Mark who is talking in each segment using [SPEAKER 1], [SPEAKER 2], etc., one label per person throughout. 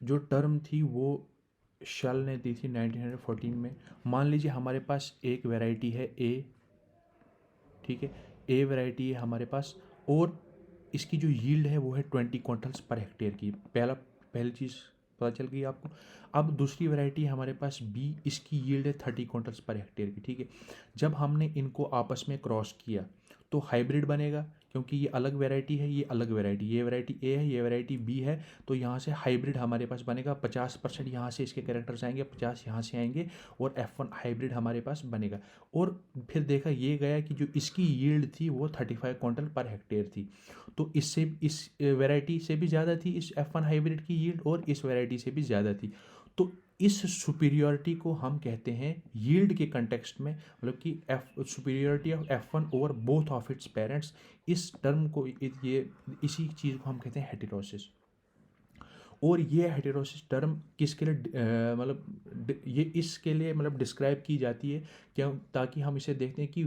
[SPEAKER 1] जो टर्म थी वो शल ने दी थी 1914 में। मान लीजिए हमारे पास एक वैरायटी है ए, ठीक है, ए वैरायटी है हमारे पास, और इसकी जो यील्ड है वो है 20 क्विंटल्स पर हेक्टेयर की। पहली चीज़ पता चल गई आपको। अब दूसरी वैरायटी है हमारे पास बी, इसकी यील्ड है 30 क्विंटल्स पर हेक्टेयर की, ठीक है। जब हमने इनको आपस में क्रॉस किया तो हाइब्रिड बनेगा, क्योंकि ये अलग वैरायटी है, ये अलग वैरायटी, ये वैरायटी ए है, ये वैरायटी बी है, तो यहाँ से हाइब्रिड हमारे पास बनेगा। 50% यहाँ से इसके कैरेक्टर्स आएंगे, 50 यहाँ से आएंगे, और F1 हाइब्रिड हमारे पास बनेगा। और फिर देखा ये गया कि जो इसकी यील्ड थी वो 35 क्विंटल पर हेक्टेयर थी। तो इससे इस वैरायटी से भी ज़्यादा थी इस F1 हाइब्रिड की यील्ड, और इस वैरायटी से भी ज़्यादा थी। तो इस सुपीरियॉरिटी को हम कहते हैं यील्ड के कंटेक्स्ट में, मतलब कि F superiority of F1 over both of its parents. इस टर्म को ये इसी चीज़ को हम कहते हैं हेटेरोसिस। और ये हेटेरोसिस टर्म किसके लिए ये इसके लिए मतलब डिस्क्राइब की जाती है, क्यों, ताकि हम इसे देखते हैं कि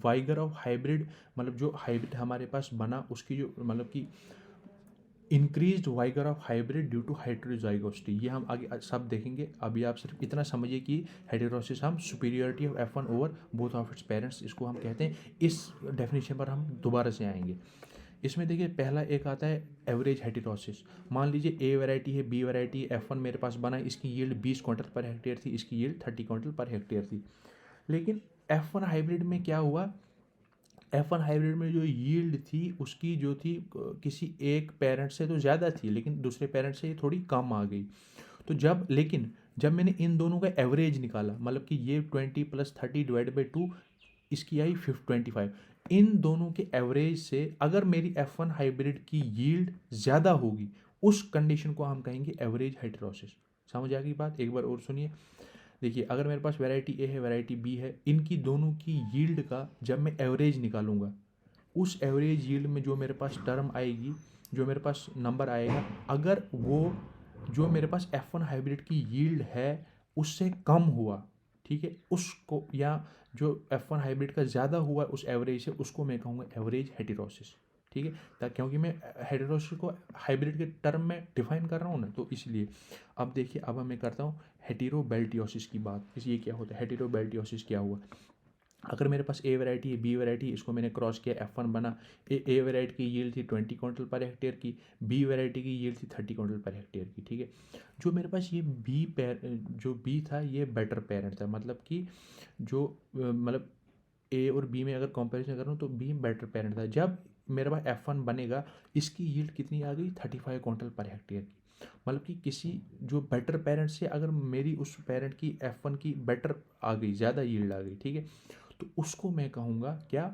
[SPEAKER 1] वाइगर ऑफ हाइब्रिड, मतलब जो हाइब्रिड हमारे पास बना उसकी जो मतलब कि increased vigour of hybrid due to heterozygosity, ये हम आगे सब देखेंगे। अभी आप सिर्फ इतना समझिए कि हेटेरोसिस हम superiority of F1 over both of its parents, इसको हम कहते हैं। इस डेफिनेशन पर हम दोबारा से आएंगे। इसमें देखिए पहला एक आता है एवरेज हेटेरोसिस। मान लीजिए ए वैरायटी है, बी वैरायटी, F1 मेरे पास बना, इसकी यील्ड 20 क्विंटल पर हेक्टेयर थी, इसकी यील्ड 30 क्विंटल पर हेक्टेयर थी। लेकिन F1 हाइब्रिड में क्या हुआ, F1 हाइब्रिड में जो यील्ड थी उसकी जो थी किसी एक पेरेंट से तो ज़्यादा थी, लेकिन दूसरे पेरेंट से ये थोड़ी कम आ गई। तो जब मैंने इन दोनों का एवरेज निकाला, मतलब कि ये 20 + 30 /2, इसकी आई 25। इन दोनों के एवरेज से अगर मेरी F1 हाइब्रिड की यील्ड ज़्यादा होगी, उस कंडीशन को हम कहेंगे एवरेज हेटेरोसिस। समझ आ गई बात? एक बार और सुनिए। देखिए अगर मेरे पास वैरायटी ए है, वैरायटी बी है, इनकी दोनों की यील्ड का जब मैं एवरेज निकालूंगा, उस एवरेज यील्ड में जो मेरे पास टर्म आएगी, जो मेरे पास नंबर आएगा, अगर वो जो मेरे पास F1 हाइब्रिड की यील्ड है उससे कम हुआ, ठीक है, उसको, या जो F1 हाइब्रिड का ज़्यादा हुआ उस एवरेज से, उसको मैं कहूँगा एवरेज हेटेरोसिस, ठीक है। क्योंकि मैं हेटेरोसिस को हाइब्रिड के टर्म में डिफाइन कर रहा हूँ ना, तो इसलिए। अब देखिए, अब मैं करता हूँ हेटेरोबैल्टियोसिस की बात। ये क्या होता है, हेटेरोबैल्टियोसिस क्या हुआ। अगर मेरे पास ए वैरायटी है, बी वैरायटी, इसको मैंने क्रॉस किया, F1 बना। ए वैरायटी की यील्ड थी 20 क्विंटल पर हेक्टेयर की, बी वैरायटी की यील्ड थी 30 क्विंटल पर हेक्टेयर की, ठीक है। जो मेरे पास ये जो बी था ये बेटर पेरेंट था, मतलब कि जो मतलब ए और बी में अगर कंपैरिजन करूँ तो बी बेटर पेरेंट था। जब मेरे पास F1 बनेगा, इसकी यील्ड कितनी आ गई, 35 क्विंटल पर हेक्टेयर की। मतलब कि किसी जो बेटर पेरेंट से अगर मेरी उस पेरेंट की F1 की बेटर आ गई, ज़्यादा यील्ड आ गई, ठीक है, तो उसको मैं कहूँगा क्या,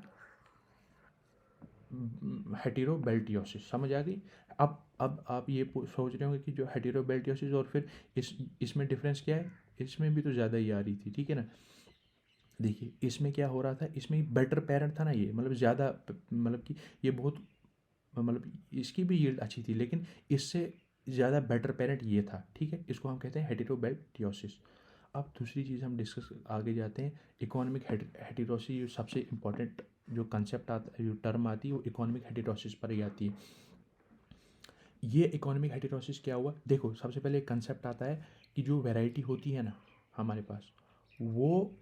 [SPEAKER 1] हेटेरोबैल्टियोसिस। समझ आ गई? अब आप ये सोच रहे होंगे कि जो हेटेरोबैल्टियोसिस और फिर इसमें डिफरेंस क्या है, इसमें भी तो ज़्यादा ही आ रही थी, ठीक है ना। देखिए इसमें क्या हो रहा था, इसमें बेटर पेरेंट था ना, ये मतलब ज़्यादा, मतलब कि ये बहुत, मतलब इसकी भी यील्ड अच्छी थी, लेकिन इससे ज़्यादा बेटर पेरेंट ये था, ठीक है। इसको हम कहते हैं हेटेरोबैल्टियोसिस। अब दूसरी चीज़ हम डिस्कस आगे जाते हैं, इकोनॉमिक हेटेरोसिस। जो सबसे इम्पोर्टेंट जो कंसेप्ट आता है, जो टर्म आती है, वो इकोनॉमिक हेटेरोसिस पर ही आती है। ये इकोनॉमिक हेटेरोसिस क्या हुआ, देखो सबसे पहले एक कंसेप्ट आता है कि जो वैरायटी होती है ना हमारे पास, वो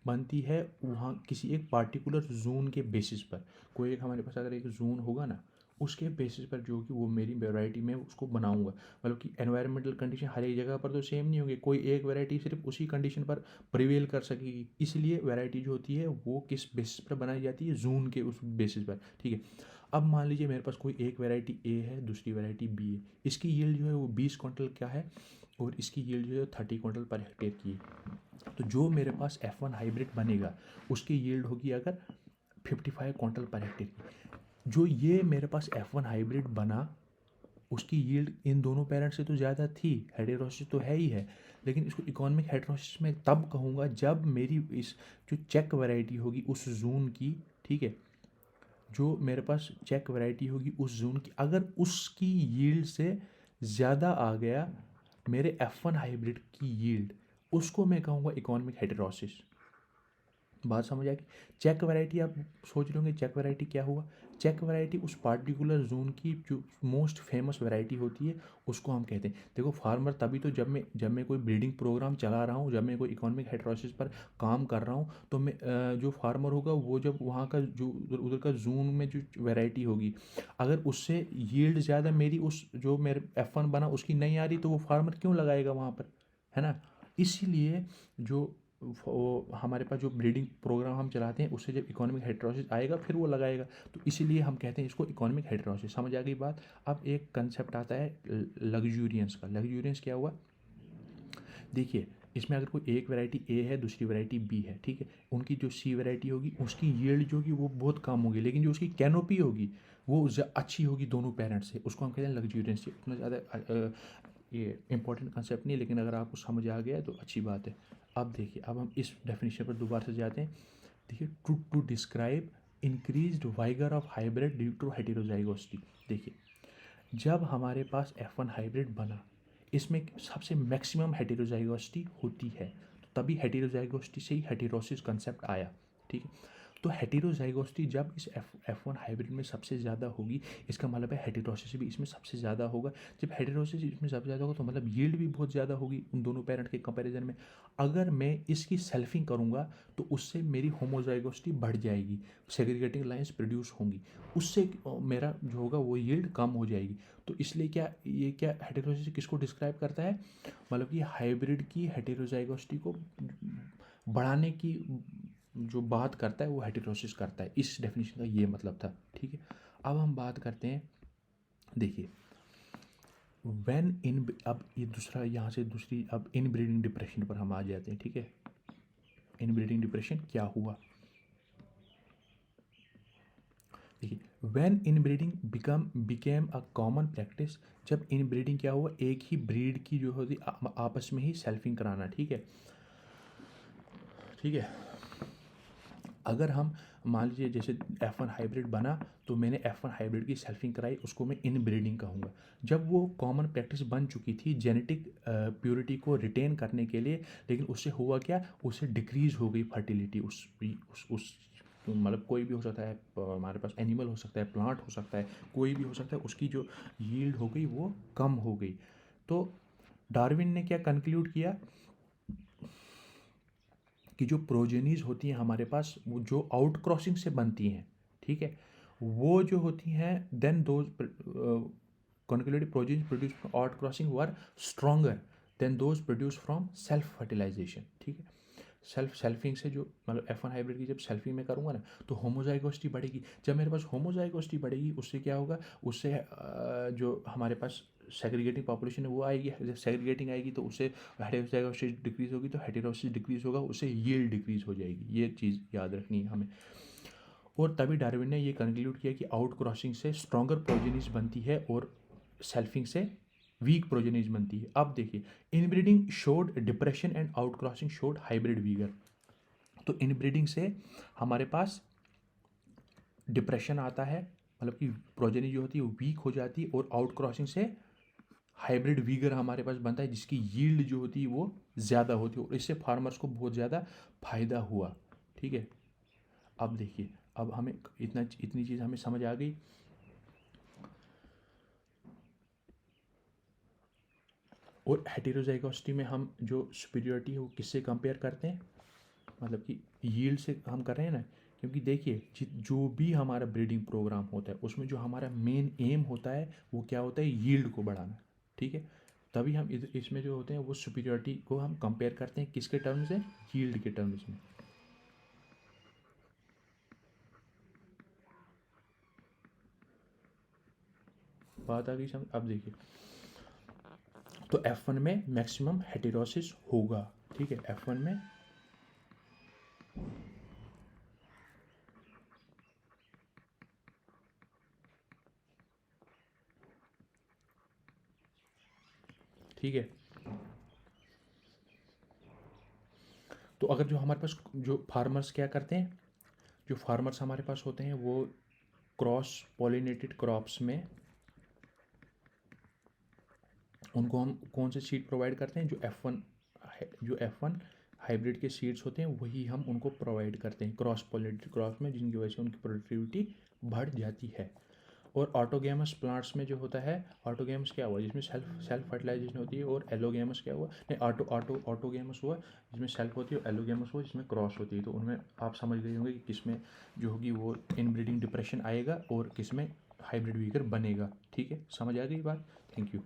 [SPEAKER 1] बनती है वहाँ किसी एक पार्टिकुलर जोन के बेसिस पर। कोई एक हमारे पास अगर एक जोन होगा ना, उसके बेसिस पर जो कि वो मेरी वैरायटी में उसको बनाऊंगा। मतलब कि एनवायरमेंटल कंडीशन हर एक जगह पर तो सेम नहीं होंगे, कोई एक वैरायटी सिर्फ उसी कंडीशन पर प्रिवेल कर सकेगी। इसलिए वैरायटी जो होती है वो किस बेसिस पर बनाई जाती है, जोन के उस बेसिस पर, ठीक है। अब मान लीजिए मेरे पास कोई एक वैरायटी ए है, दूसरी वैरायटी बी है, इसकी यील्ड जो है वो 20 क्विंटल क्या है, और इसकी यील्ड जो है 30 क्विंटल पर हेक्टेयर की है। तो जो मेरे पास F1 हाइब्रिड बनेगा उसकी यील्ड होगी अगर 55 क्विंटल पर हेक्टेयर की। जो ये मेरे पास F1 हाइब्रिड बना, उसकी यील्ड इन दोनों पेरेंट से तो ज़्यादा थी, हेटेरोसिस तो है ही है, लेकिन इसको इकोनॉमिक हेटेरोसिस में तब कहूँगा जब मेरी इस जो चेक वैरायटी होगी उस जोन की, ठीक है, जो मेरे पास चेक वैरायटी होगी उस जोन की, अगर उसकी यील्ड से ज़्यादा आ गया मेरे F1 हाइब्रिड की यील्ड, उसको मैं कहूँगा इकोनॉमिक हेटेरोसिस। बात समझ आ गई। चेक वैरायटी, आप सोच रहे होंगे चेक वैरायटी क्या हुआ। चेक वैरायटी उस पार्टिकुलर जोन की जो मोस्ट फेमस वैरायटी होती है उसको हम कहते हैं। देखो फार्मर तभी तो जब मैं कोई ब्रीडिंग प्रोग्राम चला रहा हूँ, जब मैं कोई इकोनॉमिक हेटेरोसिस पर काम कर रहा हूँ, तो मैं जो फार्मर होगा वो जब वहाँ का जो उधर उधर का जोन में जो वैरायटी होगी, अगर उससे यील्ड ज़्यादा मेरी उस जो मेरे F1 बना उसकी नहीं आ रही, तो वो फार्मर क्यों लगाएगा वहाँ पर, है ना। इसीलिए जो वो हमारे पास जो ब्रीडिंग प्रोग्राम हम चलाते हैं उससे जब इकोनॉमिक हेटेरोसिस आएगा फिर वो लगाएगा, तो इसीलिए हम कहते हैं इसको इकोनॉमिक हेटेरोसिस। समझ आ गई बात। अब एक कंसेप्ट आता है लग्जूरियंस का। लग्जूरियंस क्या हुआ, देखिए इसमें अगर कोई एक वैरायटी ए है दूसरी वैरायटी बी है, ठीक है, उनकी जो सी वैरायटी होगी उसकी यील्ड जो होगी वो बहुत कम होगी, लेकिन जो उसकी कैनोपी होगी वो अच्छी होगी दोनों पेरेंट्स से, उसको हम कहते हैं लग्जूरियंस। उतना ज़्यादा ये इंपॉर्टेंट कंसेप्ट नहीं है, लेकिन अगर आपको समझ आ गया है तो अच्छी बात है। अब देखिए, अब हम इस डेफिनेशन पर दोबारा से जाते हैं। देखिए, to describe increased vigour of hybrid due to heterozygosity. देखिए, जब हमारे पास F1 हाइब्रिड बना, इसमें सबसे मैक्सिमम हेटेरोजाइगोसिटी होती है, तो तभी हेटेरोजाइगोसिटी से ही हेटेरोसिस कंसेप्ट आया, ठीक है। तो हेटेरोजाइगोसिटी जब इस F1 हाइब्रिड में सबसे ज़्यादा होगी, इसका मतलब है हेटेरोसिस भी इसमें सबसे ज़्यादा होगा। जब हेटेरोसिस इसमें सबसे ज़्यादा होगा तो मतलब यील्ड भी बहुत ज़्यादा होगी उन दोनों पेरेंट के कंपैरिजन में। अगर मैं इसकी सेल्फिंग करूँगा तो उससे मेरी होमोजाइगोसिटी बढ़ जाएगी, सेग्रीगेटिंग लाइंस प्रोड्यूस होंगी, उससे मेरा जो होगा वो यील्ड कम हो जाएगी। तो इसलिए क्या हेटेरोसिस किसको डिस्क्राइब करता है, मतलब कि हाइब्रिड की हेटेरोजाइगोसिटी को बढ़ाने की जो बात करता है वो हेटेरोसिस करता है। इस डेफिनेशन का ये मतलब था, ठीक है। अब हम बात करते हैं, देखिए व्हेन इन, अब ये दूसरा यहाँ से दूसरी, अब इन ब्रीडिंग डिप्रेशन पर हम आ जाते हैं, ठीक है। इन ब्रीडिंग डिप्रेशन क्या हुआ, देखिए when in breeding became a common practice, जब इन ब्रीडिंग क्या हुआ, एक ही ब्रीड की जो होती आपस में ही सेल्फिंग कराना, ठीक है, ठीक है। अगर हम मान लीजिए जैसे F1 हाइब्रिड बना, तो मैंने F1 हाइब्रिड की सेल्फिंग कराई, उसको मैं इन ब्रीडिंग कहूँगा। जब वो कॉमन प्रैक्टिस बन चुकी थी जेनेटिक प्योरिटी को रिटेन करने के लिए, लेकिन उससे हुआ क्या, उससे डिक्रीज हो गई फर्टिलिटी। उस मतलब कोई भी हो सकता है, हमारे पास एनिमल हो सकता है, प्लांट हो सकता है, कोई भी हो सकता है, उसकी जो यील्ड हो गई वो कम हो गई। तो डार्विन ने क्या कंक्लूड किया कि जो प्रोजेनीज होती हैं हमारे पास, वो जो आउट क्रॉसिंग से बनती हैं, ठीक है, वो जो होती हैं then those concluded progenies produce from out crossing were stronger then those produce from self fertilization, ठीक है। सेल्फिंग से जो मतलब F1 हाइब्रिड की जब सेल्फिंग में करूँगा ना, तो होमोजाइगोसिटी बढ़ेगी। जब मेरे पास होमोजाइगोसिटी बढ़ेगी, उससे क्या होगा, उससे जो हमारे पास सेग्रीगेटिंग पॉपुलेशन है वो आएगी। जब सेग्रीगेटिंग आएगी तो उससे हेटेरोजाइगोसिटी डिक्रीज होगी, तो हेटेरोसिस डिक्रीज होगा, उससे यील्ड डिक्रीज हो जाएगी। ये चीज़ याद रखनी है हमें। और तभी डार्विन ने ये कंक्लूड किया कि आउट क्रॉसिंग से स्ट्रॉन्गर प्रोजेनीज बनती है और सेल्फिंग से वीक प्रोजेनीज बनती है। अब देखिए, inbreeding showed depression and out crossing showed hybrid Uyghur. तो इनब्रीडिंग से हमारे पास डिप्रेशन आता है, मतलब कि प्रोजेनी जो होती है वो वीक हो जाती है, और आउट क्रॉसिंग से हाइब्रिड वीगर हमारे पास बनता है जिसकी यील्ड जो होती है वो ज़्यादा होती है, और इससे फार्मर्स को बहुत ज़्यादा फायदा हुआ, ठीक है। अब देखिए, अब हमें इतनी चीज़ हमें समझ आ गई। और हेटेरोजाइगोसिटी में हम जो सुपीरियरिटी है वो किससे कंपेयर करते हैं, मतलब कि यील्ड से हम कर रहे हैं ना। क्योंकि देखिए, जो भी हमारा ब्रीडिंग प्रोग्राम होता है उसमें जो हमारा मेन एम होता है वो क्या होता है, यील्ड को बढ़ाना, ठीक है। तभी हम इसमें जो होते हैं वो सुपीरियरिटी को हम कंपेयर करते हैं किसके टर्म्स से, यील्ड के टर्म्स में। बात आ गई समझ। अब देखिए, तो F1 में मैक्सिमम हेटेरोसिस होगा, ठीक है, F1 में। ठीक है, तो अगर जो हमारे पास जो फार्मर्स क्या करते हैं, जो फार्मर्स हमारे पास होते हैं वो क्रॉस पॉलिनेटेड क्रॉप्स में उनको हम कौन से सीड प्रोवाइड करते हैं, जो F1 हाइब्रिड के सीड्स होते हैं वही हम उनको प्रोवाइड करते हैं क्रॉस पॉलिनेटेड क्रॉप में, जिनकी वजह से उनकी प्रोडक्टिविटी बढ़ जाती है। और ऑटोगेमस प्लांट्स में जो होता है, ऑटोगेमस क्या हुआ जिसमें सेल्फ फर्टिलाइजेशन होती है, और एलोगेमस क्या हुआ, नहीं ऑटोगेमस हुआ जिसमें सेल्फ होती है, और एलोगेमस हुआ जिसमें क्रॉस होती है। तो उनमें आप समझ गए होंगे कि किसमें जो होगी वो इनब्रीडिंग डिप्रेशन आएगा और किसमें हाइब्रिड वीगर बनेगा। ठीक है, समझ आ गई बात। Thank you.